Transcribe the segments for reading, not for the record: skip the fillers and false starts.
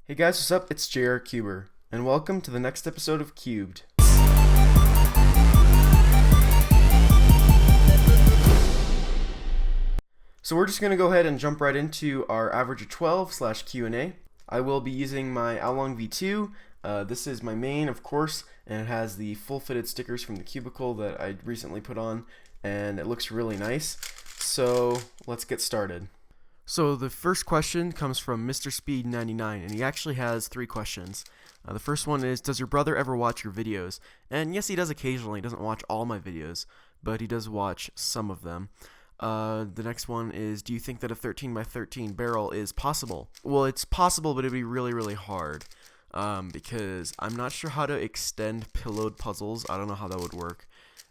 Hey guys, what's up? It's JR Cuber, and welcome to the next episode of Cubed. So we're just going to go ahead and jump right into our average of 12 slash Q&A. I will be using my Aolong V2. This is my main, of course, and it has the full fitted stickers from the Cubicle that I recently put on, and it looks really nice. So let's get started. So the first question comes from Mr. Speed 99, and he actually has 3 questions. The first one is, does your brother ever watch your videos? And yes, he does occasionally. He doesn't watch all my videos, but he does watch some of them. The next one is, do you think that a 13 by 13 barrel is possible? Well, it's possible, but it'd be really, really hard. Because I'm not sure how to extend pillowed puzzles. I don't know how that would work.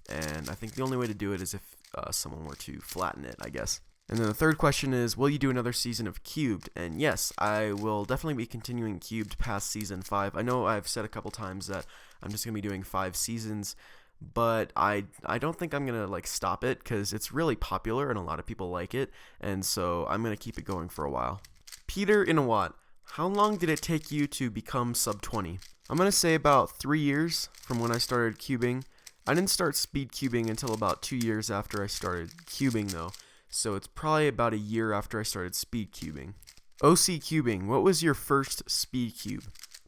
And I think the only way to do it is if someone were to flatten it, I guess. And then the third question is, will you do another season of Cubed? And yes, I will definitely be continuing Cubed past season 5. I know I've said a couple times that I'm just going to be doing 5 seasons, but I don't think I'm going to stop it because it's really popular and a lot of people like it, and so I'm going to keep it going for a while. Peter Inawat, how long did it take you to become sub 20? I'm going to say about 3 years from when I started cubing. I didn't start speed cubing until about 2 years after I started cubing though. So it's probably about a year after I started speed cubing. OC Cubing, what was your first speed cube?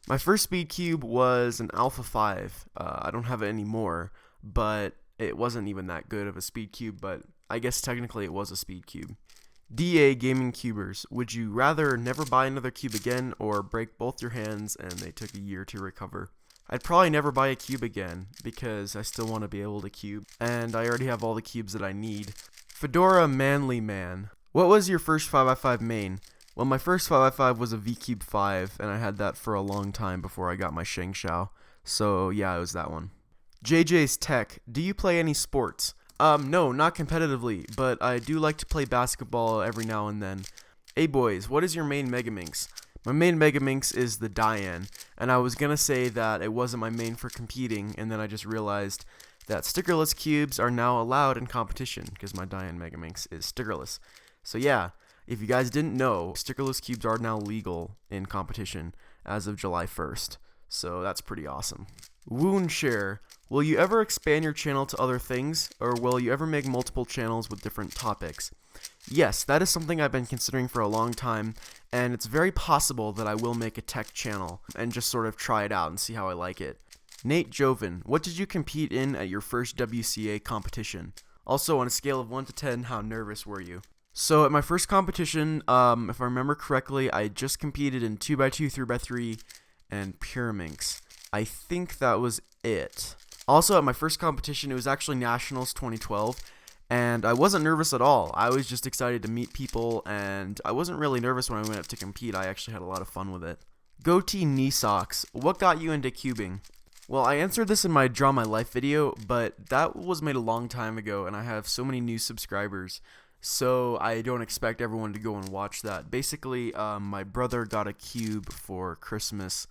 My first speed cube was an Alpha 5. I don't have it anymore, but it wasn't even that good of a speed cube, but I guess technically it was a speed cube. DA Gaming Cubers, would you rather never buy another cube again or break both your hands and they took a year to recover? I'd probably never buy a cube again because I still want to be able to cube, and I already have all the cubes that I need. Fedora Manly Man, what was your first 5x5 main? Well, my first 5x5 was a V-Cube 5, and I had that for a long time before I got my Sheng Shao. So yeah, it was that one. JJ's Tech, do you play any sports? No, not competitively, but I do like to play basketball every now and then. Hey boys, what is your main Megaminx? My main Megaminx is the Diane, and I was gonna say that it wasn't my main for competing, and then I just realized that stickerless cubes are now allowed in competition because my Diane Megaminx is stickerless. So yeah, if you guys didn't know, stickerless cubes are now legal in competition as of July 1st. So that's pretty awesome. Woundshare, will you ever expand your channel to other things, or will you ever make multiple channels with different topics? Yes, that is something I've been considering for a long time, and it's very possible that I will make a tech channel and just sort of try it out and see how I like it. Nate Joven, what did you compete in at your first WCA competition? Also, on a scale of 1 to 10, how nervous were you? So at my first competition, if I remember correctly, I just competed in 2x2, 3x3, and Pyraminx. I think that was it. Also, at my first competition, it was actually Nationals 2012, and I wasn't nervous at all. I was just excited to meet people, and I wasn't really nervous when I went up to compete. I actually had a lot of fun with it. Goatee Knee Socks, what got you into cubing? Well, I answered this in my Draw My Life video, but that was made a long time ago, and I have so many new subscribers, so I don't expect everyone to go and watch that. Basically, my brother got a cube for Christmas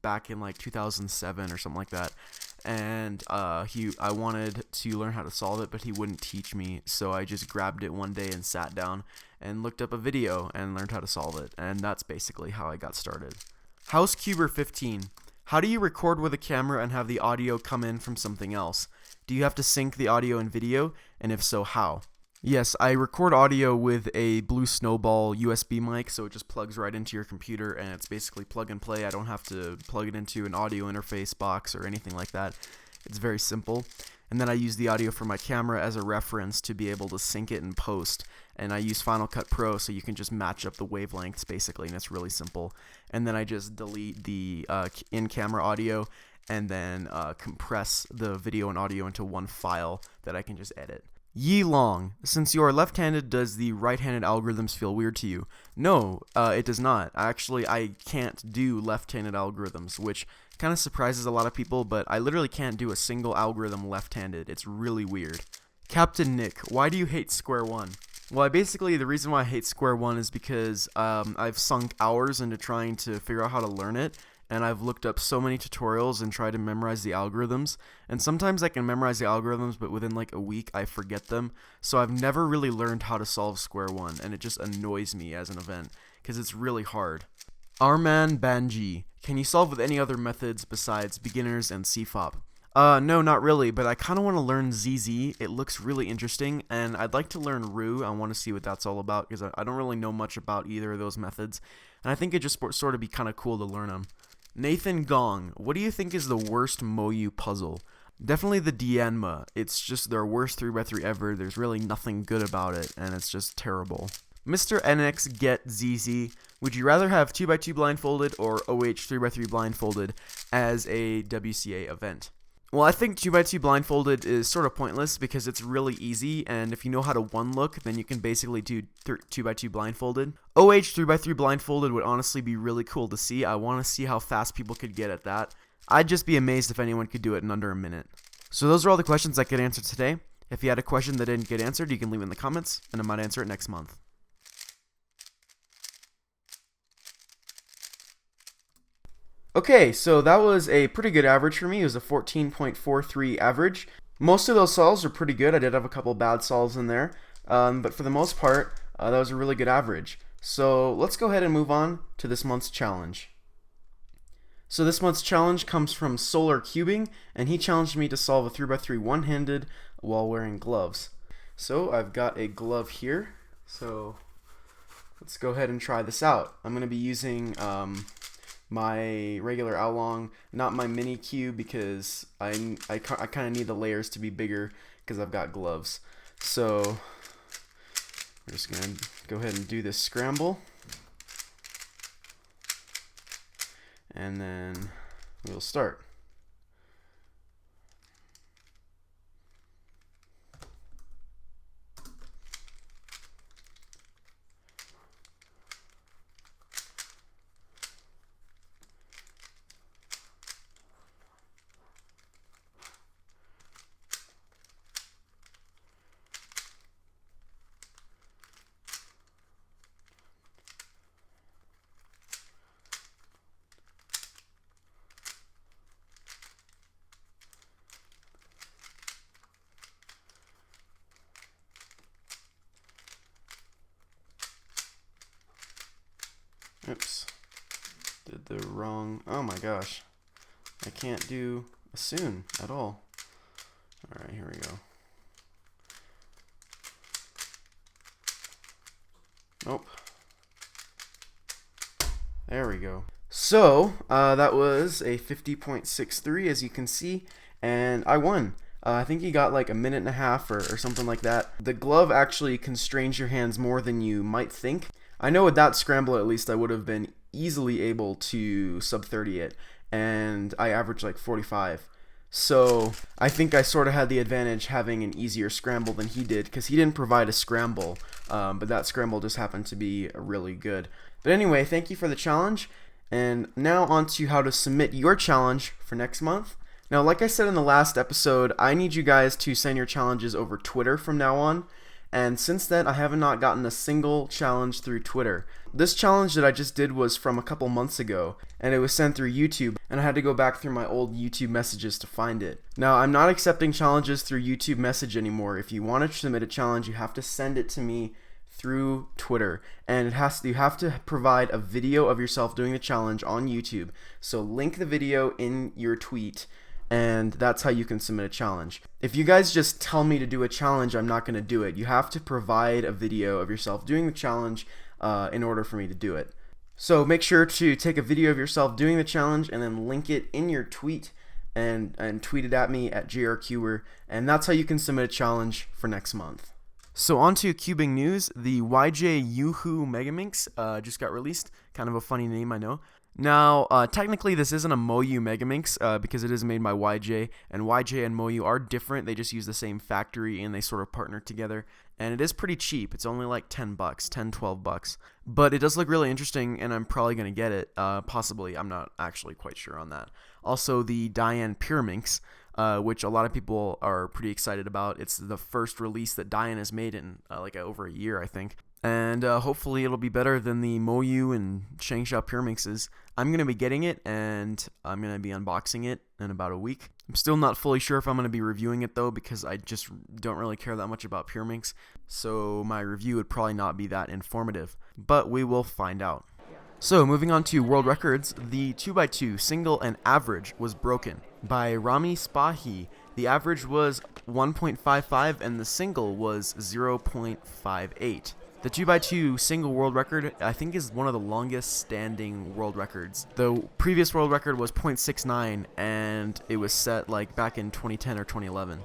back in 2007 or something like that, and I wanted to learn how to solve it, but he wouldn't teach me, so I just grabbed it one day and sat down and looked up a video and learned how to solve it, and that's basically how I got started. HouseCuber15, how do you record with a camera and have the audio come in from something else? Do you have to sync the audio and video, and if so, how? Yes, I record audio with a Blue Snowball USB mic, so it just plugs right into your computer, and it's basically plug and play. I don't have to plug it into an audio interface box or anything like that. It's very simple. And then I use the audio from my camera as a reference to be able to sync it in post. And I use Final Cut Pro, so you can just match up the wavelengths basically, and it's really simple. And then I just delete the in-camera audio and then compress the video and audio into one file that I can just edit. Yi Long, since you are left-handed, does the right-handed algorithms feel weird to you? No, it does not. Actually, I can't do left-handed algorithms, which kind of surprises a lot of people, but I literally can't do a single algorithm left-handed. It's really weird. Captain Nick, why do you hate Square One? Well, the reason why I hate Square One is because I've sunk hours into trying to figure out how to learn it, and I've looked up so many tutorials and tried to memorize the algorithms, and sometimes I can memorize the algorithms, but within a week I forget them, so I've never really learned how to solve Square One, and it just annoys me as an event, because it's really hard. Arman Banji. Can you solve with any other methods besides beginners and CFOP? No, not really, but I kind of want to learn ZZ. It looks really interesting, and I'd like to learn Roo. I want to see what that's all about, because I don't really know much about either of those methods, and I think it just sort of be kind of cool to learn them. Nathan Gong, what do you think is the worst Moyu puzzle? Definitely the Dianma. It's just their worst 3x3 ever. There's really nothing good about it, and it's just terrible. Mr. NX Get ZZ, would you rather have 2x2 blindfolded or OH 3x3 blindfolded as a WCA event? Well, I think 2x2 blindfolded is sort of pointless because it's really easy, and if you know how to one look, then you can basically do 2x2 blindfolded. OH 3x3 blindfolded would honestly be really cool to see. I want to see how fast people could get at that. I'd just be amazed if anyone could do it in under a minute. So those are all the questions I could answer today. If you had a question that didn't get answered, you can leave it in the comments, and I might answer it next month. Okay, so that was a pretty good average for me. It was a 14.43 average. Most of those solves are pretty good. I did have a couple bad solves in there, but for the most part, that was a really good average. So let's go ahead and move on to this month's challenge. So this month's challenge comes from Solar Cubing, and he challenged me to solve a 3x3 one-handed while wearing gloves. So I've got a glove here, so let's go ahead and try this out. I'm going to be using my regular Aolong, not my mini cube, because I kind of need the layers to be bigger because I've got gloves. So we're just going to go ahead and do this scramble, and then we'll start. Oops, did the wrong, oh my gosh, I can't do a soon at all. Alright, here we go. Nope. There we go. So, that was a 50.63 as you can see, and I won. I think you got like a minute and a half or something like that. The glove actually constrains your hands more than you might think. I know with that scramble at least I would have been easily able to sub 30 it, and I averaged like 45. So I think I sort of had the advantage having an easier scramble than he did, because he didn't provide a scramble, but that scramble just happened to be really good. But anyway, thank you for the challenge, and now on to how to submit your challenge for next month. Now, like I said in the last episode, I need you guys to send your challenges over Twitter from now on. And since then, I have not gotten a single challenge through Twitter. This challenge that I just did was from a couple months ago, and it was sent through YouTube, and I had to go back through my old YouTube messages to find it. Now, I'm not accepting challenges through YouTube message anymore. If you want to submit a challenge, you have to send it to me through Twitter, and you have to provide a video of yourself doing the challenge on YouTube. So link the video in your tweet, and that's how you can submit a challenge. If you guys just tell me to do a challenge, I'm not going to do it. You have to provide a video of yourself doing the challenge in order for me to do it. So make sure to take a video of yourself doing the challenge and then link it in your tweet and tweet it at me at JRCuber, and that's how you can submit a challenge for next month. So on to cubing news. The YJ Yoo-Hoo Megaminx just got released. Kind of a funny name, I know. Now, technically this isn't a Moyu Megaminx because it is made by YJ, and YJ and Moyu are different. They just use the same factory and they sort of partner together, and it is pretty cheap. It's only like 10 bucks, 10, 12 bucks, but it does look really interesting, and I'm probably going to get it, possibly. I'm not actually quite sure on that. Also, the Dian Pyraminx, which a lot of people are pretty excited about. It's the first release that Dian has made in like over a year, I think. And hopefully it'll be better than the Moyu and Changsha Pyraminxes. I'm going to be getting it, and I'm going to be unboxing it in about a week. I'm still not fully sure if I'm going to be reviewing it, though, because I just don't really care that much about Pyraminx. So my review would probably not be that informative. But we will find out. So, moving on to world records, the 2x2 single and average was broken by Rami Spahi. The average was 1.55 and the single was 0.58. The 2x2 single world record, I think, is one of the longest standing world records. The previous world record was 0.69 and it was set like back in 2010 or 2011.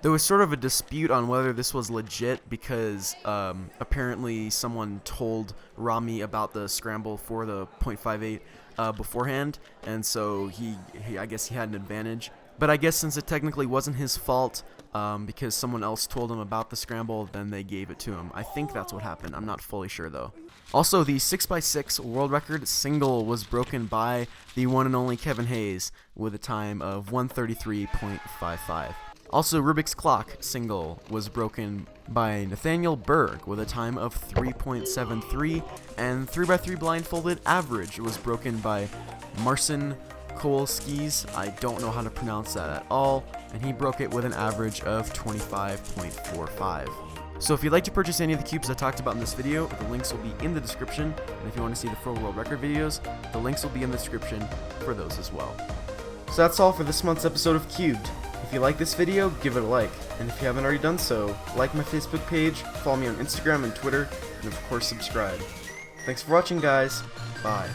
There was sort of a dispute on whether this was legit because apparently someone told Rami about the scramble for the 0.58 beforehand, and so he I guess he had an advantage. But I guess since it technically wasn't his fault because someone else told him about the scramble, then they gave it to him. I think that's what happened. I'm not fully sure though. Also, the 6x6 world record single was broken by the one and only Kevin Hayes with a time of 133.55. Also, Rubik's Clock single was broken by Nathaniel Berg with a time of 3.73, and 3x3 blindfolded average was broken by Marcin Kowalskis. I don't know how to pronounce that at all, and he broke it with an average of 25.45. So if you'd like to purchase any of the cubes I talked about in this video, the links will be in the description, and if you want to see the full world record videos, the links will be in the description for those as well. So that's all for this month's episode of Cubed. If you like this video, give it a like, and if you haven't already done so, like my Facebook page, follow me on Instagram and Twitter, and of course subscribe. Thanks for watching, guys. Bye.